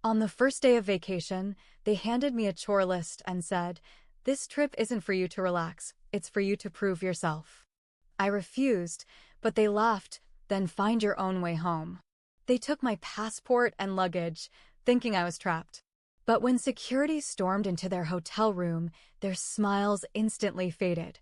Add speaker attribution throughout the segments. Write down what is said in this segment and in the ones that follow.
Speaker 1: On the first day of vacation, they handed me a chore list and said, "This trip isn't for you to relax, it's for you to prove yourself." I refused, but they laughed, "Then find your own way home." They took my passport and luggage, thinking I was trapped. But when security stormed into their hotel room, their smiles instantly faded.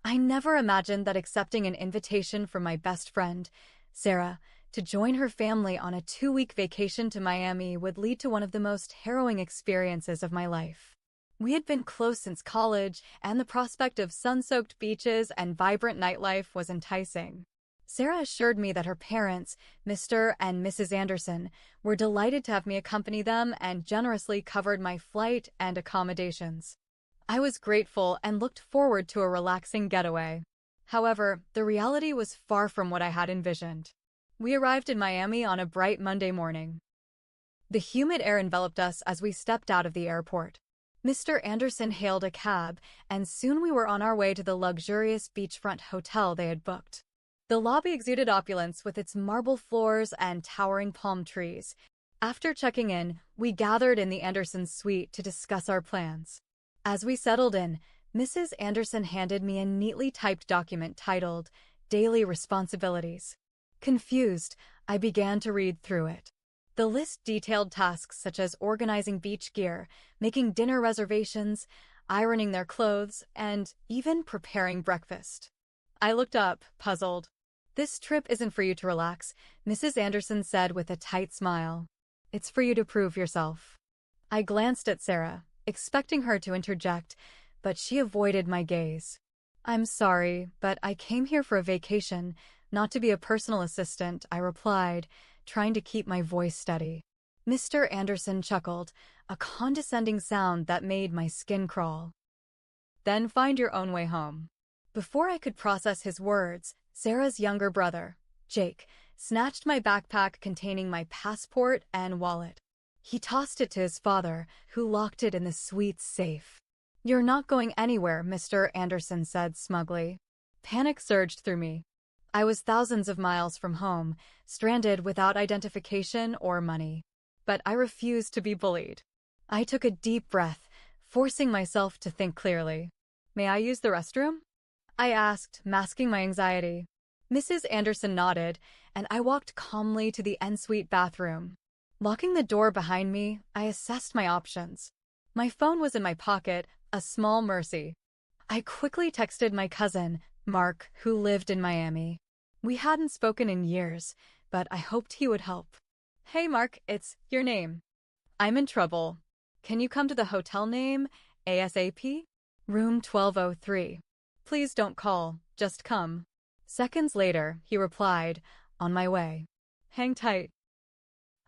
Speaker 1: I never imagined that accepting an invitation from my best friend, Sarah, to join her family on a 2-week vacation to Miami would lead to one of the most harrowing experiences of my life. We had been close since college, and the prospect of sun-soaked beaches and vibrant nightlife was enticing. Sarah assured me that her parents, Mr. and Mrs. Anderson, were delighted to have me accompany them and generously covered my flight and accommodations. I was grateful and looked forward to a relaxing getaway. However, the reality was far from what I had envisioned. We arrived in Miami on a bright Monday morning. The humid air enveloped us as we stepped out of the airport. Mr. Anderson hailed a cab, and soon we were on our way to the luxurious beachfront hotel they had booked. The lobby exuded opulence with its marble floors and towering palm trees. After checking in, we gathered in the Anderson suite to discuss our plans. As we settled in, Mrs. Anderson handed me a neatly typed document titled Daily Responsibilities. Confused, I began to read through it. The list detailed tasks such as organizing beach gear, making dinner reservations, ironing their clothes, and even preparing breakfast. I looked up, puzzled. "This trip isn't for you to relax," Mrs. Anderson said with a tight smile. "It's for you to prove yourself." I glanced at Sarah, expecting her to interject, but she avoided my gaze. "I'm sorry, but I came here for a vacation, not to be a personal assistant," I replied, trying to keep my voice steady. Mr. Anderson chuckled, a condescending sound that made my skin crawl. "Then find your own way home." Before I could process his words, Sarah's younger brother, Jake, snatched my backpack containing my passport and wallet. He tossed it to his father, who locked it in the suite's safe. "You're not going anywhere," Mr. Anderson said smugly. Panic surged through me. I was thousands of miles from home, stranded without identification or money. But I refused to be bullied. I took a deep breath, forcing myself to think clearly. "May I use the restroom?" I asked, masking my anxiety. Mrs. Anderson nodded, and I walked calmly to the ensuite bathroom. Locking the door behind me, I assessed my options. My phone was in my pocket, a small mercy. I quickly texted my cousin, Mark, who lived in Miami. We hadn't spoken in years, but I hoped he would help. "Hey Mark, it's your name. I'm in trouble. Can you come to the hotel name, ASAP? Room 1203. Please don't call, just come." Seconds later, he replied, "On my way. Hang tight."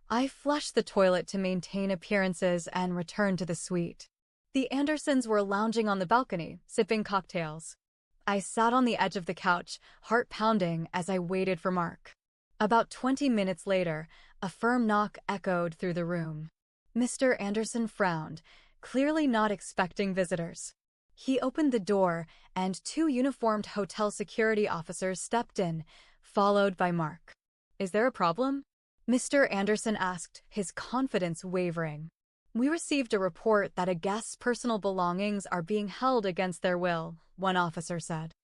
Speaker 1: I flushed the toilet to maintain appearances and returned to the suite. The Andersons were lounging on the balcony, sipping cocktails. I sat on the edge of the couch, heart pounding as I waited for Mark. About 20 minutes later, a firm knock echoed through the room. Mr. Anderson frowned, clearly not expecting visitors. He opened the door, and 2 uniformed hotel security officers stepped in, followed by Mark. "Is there a problem?" Mr. Anderson asked, his confidence wavering. "We received a report that a guest's personal belongings are being held against their will," one officer said.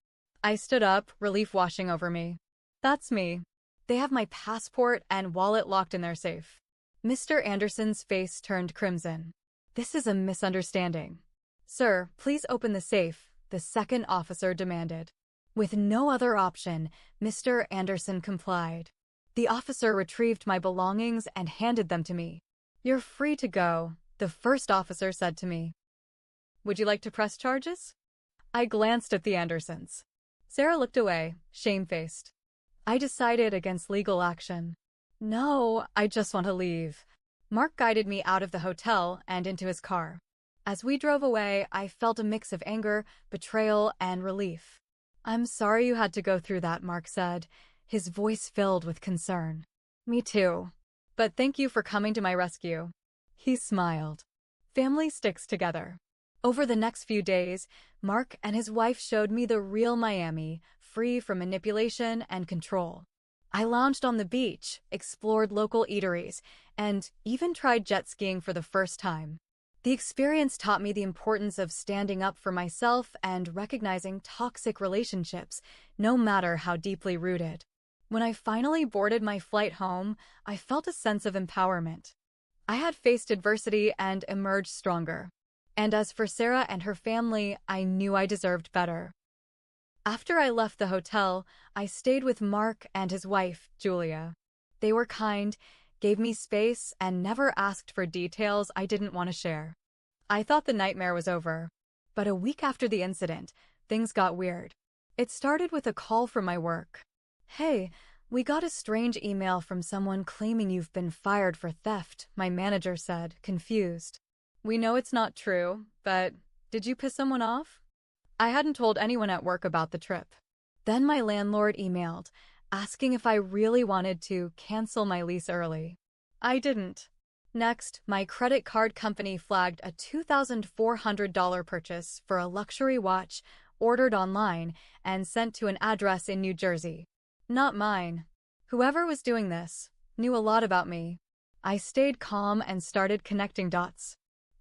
Speaker 1: I stood up, relief washing over me. "That's me. They have my passport and wallet locked in their safe." Mr. Anderson's face turned crimson. "This is a misunderstanding." "Sir, please open the safe," the second officer demanded. With no other option, Mr. Anderson complied. The officer retrieved my belongings and handed them to me. "You're free to go," the first officer said to me. "Would you like to press charges?" I glanced at the Andersons. Sarah looked away, shamefaced. I decided against legal action. "No, I just want to leave." Mark guided me out of the hotel and into his car. As we drove away, I felt a mix of anger, betrayal, and relief. "I'm sorry you had to go through that," Mark said, his voice filled with concern. "Me too. But thank you for coming to my rescue." He smiled. Family sticks together. Over the next few days, Mark and his wife showed me the real Miami, free from manipulation and control. I lounged on the beach, explored local eateries, and even tried jet skiing for the first time. The experience taught me the importance of standing up for myself and recognizing toxic relationships, no matter how deeply rooted. When I finally boarded my flight home, I felt a sense of empowerment. I had faced adversity and emerged stronger. And as for Sarah and her family, I knew I deserved better. After I left the hotel, I stayed with Mark and his wife, Julia. They were kind, gave me space, and never asked for details I didn't want to share. I thought the nightmare was over. But a week after the incident, things got weird. It started with a call from my work. "Hey, we got a strange email from someone claiming you've been fired for theft," my manager said, confused. "We know it's not true, but did you piss someone off?" I hadn't told anyone at work about the trip. Then my landlord emailed, asking if I really wanted to cancel my lease early. I didn't. Next, my credit card company flagged a $2,400 purchase for a luxury watch ordered online and sent to an address in New Jersey. Not mine. Whoever was doing this knew a lot about me. I stayed calm and started connecting dots.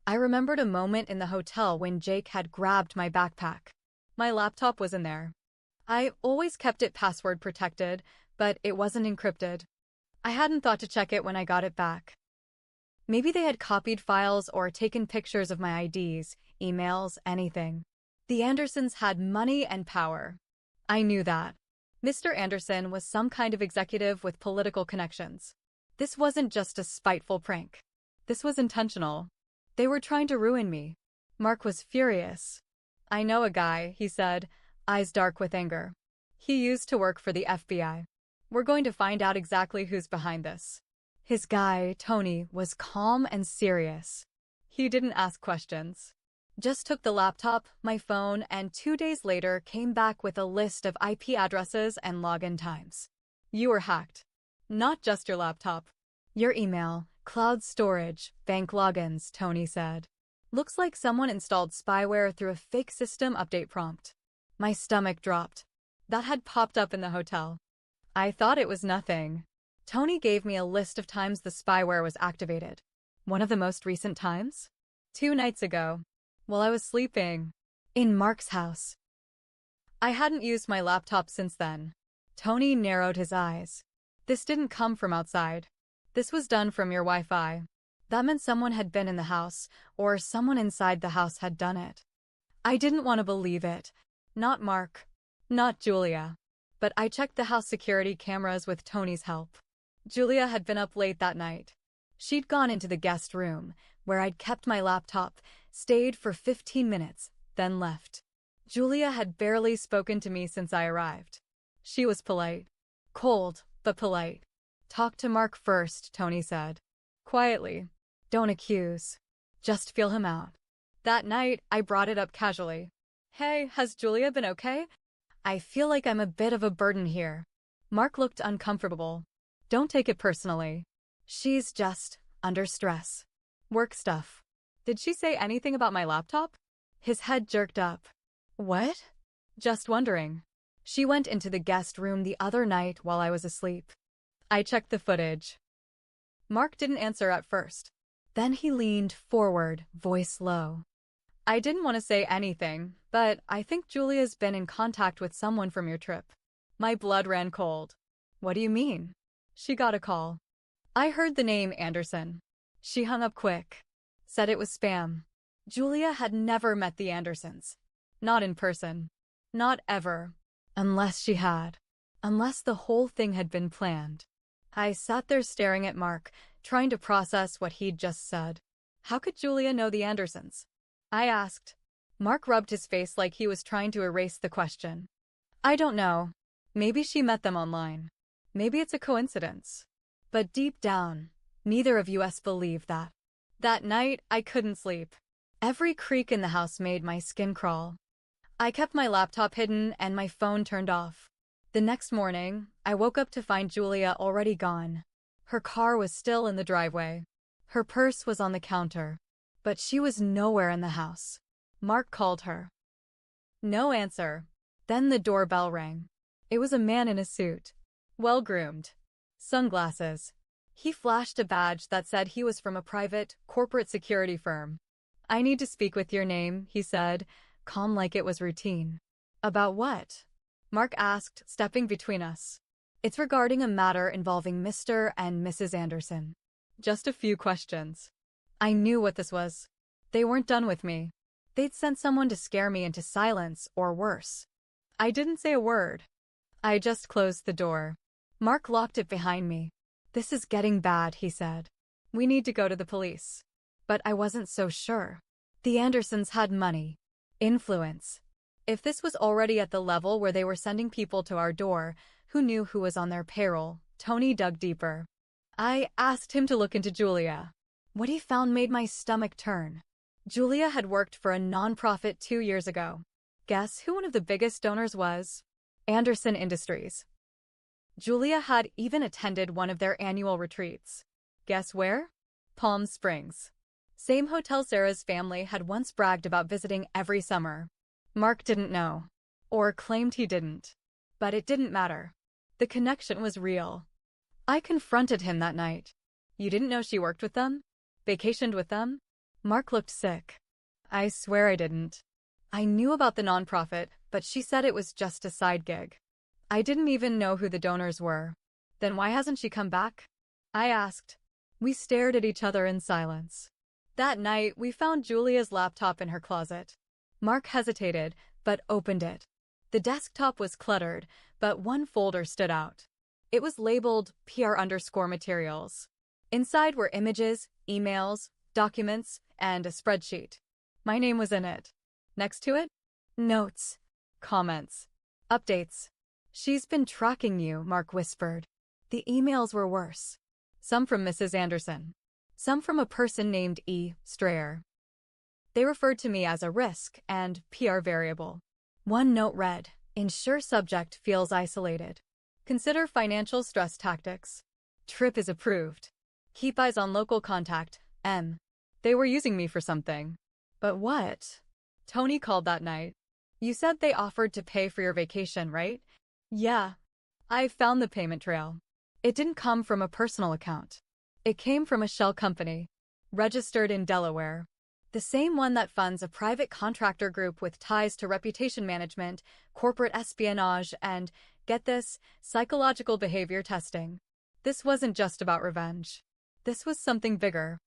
Speaker 1: I remembered a moment in the hotel when Jake had grabbed my backpack. My laptop was in there. I always kept it password protected, but it wasn't encrypted. I hadn't thought to check it when I got it back. Maybe they had copied files or taken pictures of my IDs, emails, anything. The Andersons had money and power. I knew that. Mr. Anderson was some kind of executive with political connections. This wasn't just a spiteful prank. This was intentional. They were trying to ruin me. Mark was furious. "I know a guy," he said, eyes dark with anger. "He used to work for the FBI. We're going to find out exactly who's behind this." His guy, Tony, was calm and serious. He didn't ask questions. Just took the laptop, my phone, and 2 days later came back with a list of IP addresses and login times. "You were hacked. Not just your laptop. Your email, cloud storage, bank logins," Tony said. "Looks like someone installed spyware through a fake system update prompt." My stomach dropped. That had popped up in the hotel. I thought it was nothing. Tony gave me a list of times the spyware was activated. One of the most recent times? 2 nights ago, while I was sleeping in Mark's house. I hadn't used my laptop since then. Tony narrowed his eyes. "This didn't come from outside. This was done from your Wi-Fi." That meant someone had been in the house, or someone inside the house had done it. I didn't want to believe it. Not Mark. Not Julia. But I checked the house security cameras with Tony's help. Julia had been up late that night. She'd gone into the guest room, where I'd kept my laptop, stayed for 15 minutes, then left. Julia had barely spoken to me since I arrived. She was polite. Cold, but polite. "Talk to Mark first," Tony said. Quietly. "Don't accuse. Just feel him out." That night, I brought it up casually. "Hey, has Julia been okay? I feel like I'm a bit of a burden here." Mark looked uncomfortable. "Don't take it personally. She's just under stress. Work stuff." "Did she say anything about my laptop?" His head jerked up. "What?" "Just wondering. She went into the guest room the other night while I was asleep." I checked the footage. Mark didn't answer at first. Then he leaned forward, voice low. "I didn't want to say anything, but I think Julia's been in contact with someone from your trip." My blood ran cold. "What do you mean?" "She got a call. I heard the name Anderson. She hung up quick. Said it was spam." Julia had never met the Andersons. Not in person. Not ever. Unless she had. Unless the whole thing had been planned. I sat there staring at Mark, trying to process what he'd just said. How could Julia know the Andersons? I asked. Mark rubbed his face like he was trying to erase the question. "I don't know. Maybe she met them online. Maybe it's a coincidence." But deep down, neither of us believed that. That night, I couldn't sleep. Every creak in the house made my skin crawl. I kept my laptop hidden and my phone turned off. The next morning, I woke up to find Julia already gone. Her car was still in the driveway. Her purse was on the counter. But she was nowhere in the house. Mark called her. No answer. Then the doorbell rang. It was a man in a suit. well-groomed, sunglasses. He flashed a badge that said he was from a private, corporate security firm. "I need to speak with your name," he said, calm like it was routine. "About what?" Mark asked, stepping between us. "It's regarding a matter involving Mr. and Mrs. Anderson." Just a few questions. I knew what this was. They weren't done with me. They'd sent someone to scare me into silence, or worse. I didn't say a word. I just closed the door. Mark locked it behind me. "This is getting bad," he said. "We need to go to the police." But I wasn't so sure. The Andersons had money, influence. If this was already at the level where they were sending people to our door, who knew who was on their payroll? Tony dug deeper. I asked him to look into Julia. What he found made my stomach turn. Julia had worked for a nonprofit 2 years ago. Guess who one of the biggest donors was? Anderson Industries. Julia had even attended one of their annual retreats. Guess where? Palm Springs. Same hotel Sarah's family had once bragged about visiting every summer. Mark didn't know. Or claimed he didn't. But it didn't matter. The connection was real. I confronted him that night. "You didn't know she worked with them? Vacationed with them?" Mark looked sick. "I swear I didn't. I knew about the nonprofit, but she said it was just a side gig. I didn't even know who the donors were." "Then why hasn't she come back?" I asked. We stared at each other in silence. That night, we found Julia's laptop in her closet. Mark hesitated, but opened it. The desktop was cluttered, but one folder stood out. It was labeled PR_materials. Inside were images, emails, documents, and a spreadsheet. My name was in it. Next to it, notes, comments, updates. "She's been tracking you," Mark whispered. The emails were worse. Some from Mrs. Anderson. Some from a person named E. Strayer. They referred to me as a risk and PR variable. One note read, "Ensure subject feels isolated. Consider financial stress tactics. Trip is approved. Keep eyes on local contact, M." They were using me for something. But what? Tony called that night. "You said they offered to pay for your vacation, right?" "Yeah." I found the payment trail. It didn't come from a personal account. It came from a shell company, registered in Delaware. The same one that funds a private contractor group with ties to reputation management, corporate espionage, and, get this, psychological behavior testing. This wasn't just about revenge. This was something bigger.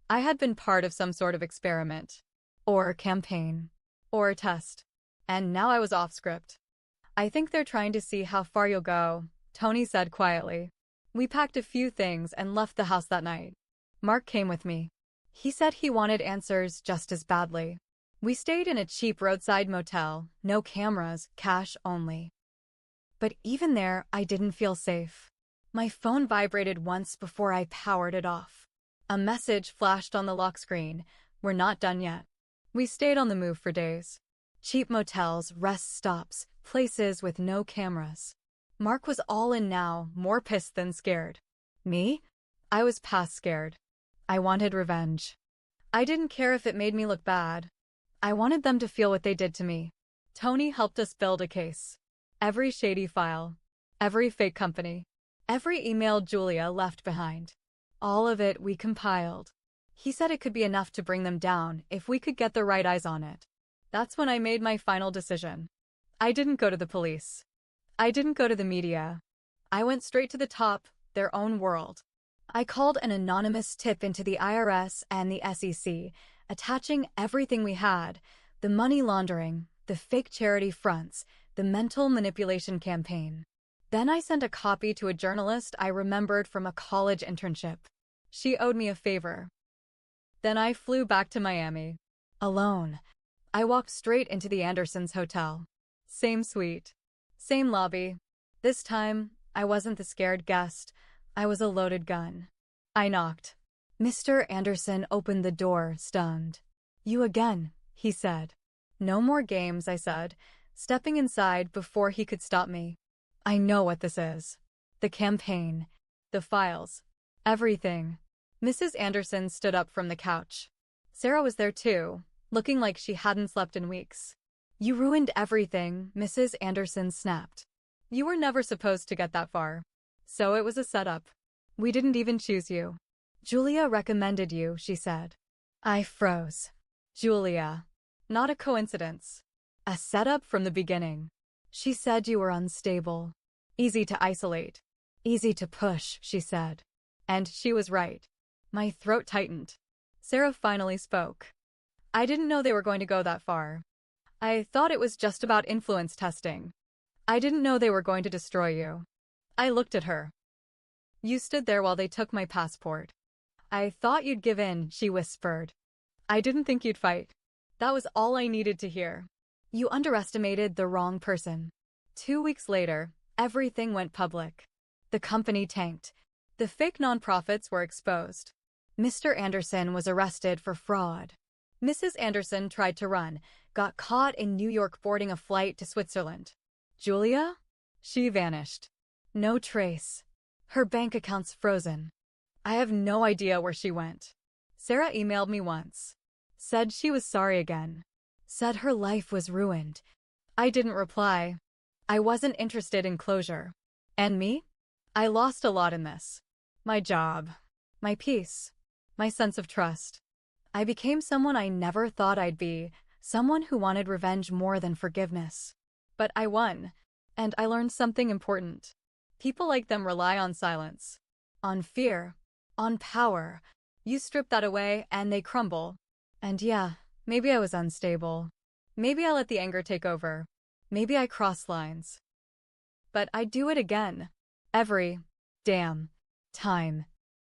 Speaker 1: I had been part of some sort of experiment, or campaign, or test. And now I was off script. "I think they're trying to see how far you'll go," Tony said quietly. We packed a few things and left the house that night. Mark came with me. He said he wanted answers just as badly. We stayed in a cheap roadside motel, no cameras, cash only. But even there, I didn't feel safe. My phone vibrated once before I powered it off. A message flashed on the lock screen. "We're not done yet." We stayed on the move for days. Cheap motels, rest stops, places with no cameras. Mark was all in now, more pissed than scared. Me? I was past scared. I wanted revenge. I didn't care if it made me look bad. I wanted them to feel what they did to me. Tony helped us build a case. Every shady file. Every fake company. Every email Julia left behind. All of it we compiled. He said it could be enough to bring them down if we could get the right eyes on it. That's when I made my final decision. I didn't go to the police. I didn't go to the media. I went straight to the top, their own world. I called an anonymous tip into the IRS and the SEC, attaching everything we had, the money laundering, the fake charity fronts, the mental manipulation campaign. Then I sent a copy to a journalist I remembered from a college internship. She owed me a favor. Then I flew back to Miami. Alone. I walked straight into the Andersons' hotel. Same suite. Same lobby. This time, I wasn't the scared guest. I was a loaded gun. I knocked. Mr. Anderson opened the door, stunned. "You again," he said. "No more games," I said, stepping inside before he could stop me. "I know what this is. The campaign. The files. Everything." Mrs. Anderson stood up from the couch. Sarah was there too, looking like she hadn't slept in weeks. "You ruined everything," Mrs. Anderson snapped. "You were never supposed to get that far." So it was a setup. We didn't even choose you. Julia recommended you, she said. I froze. Julia. Not a coincidence. A setup from the beginning. She said you were unstable. Easy to isolate. Easy to push, she said. And she was right. My throat tightened. Sarah finally spoke. I didn't know they were going to go that far. I thought it was just about influence testing. I didn't know they were going to destroy you. I looked at her. You stood there while they took my passport. I thought you'd give in, she whispered. I didn't think you'd fight. That was all I needed to hear. You underestimated the wrong person. 2 weeks later, everything went public. The company tanked. The fake nonprofits were exposed. Mr. Anderson was arrested for fraud. Mrs. Anderson tried to run, got caught in New York boarding a flight to Switzerland. Julia? She vanished. No trace. Her bank account's frozen. I have no idea where she went. Sarah emailed me once. Said she was sorry again. Said her life was ruined. I didn't reply. I wasn't interested in closure. And me? I lost a lot in this. My job. My peace. My sense of trust. I became someone I never thought I'd be, someone who wanted revenge more than forgiveness. But I won, and I learned something important. People like them rely on silence, on fear, on power. You strip that away and they crumble. And yeah, maybe I was unstable. Maybe I let the anger take over. Maybe I crossed lines. But I'd do it again. Every damn time.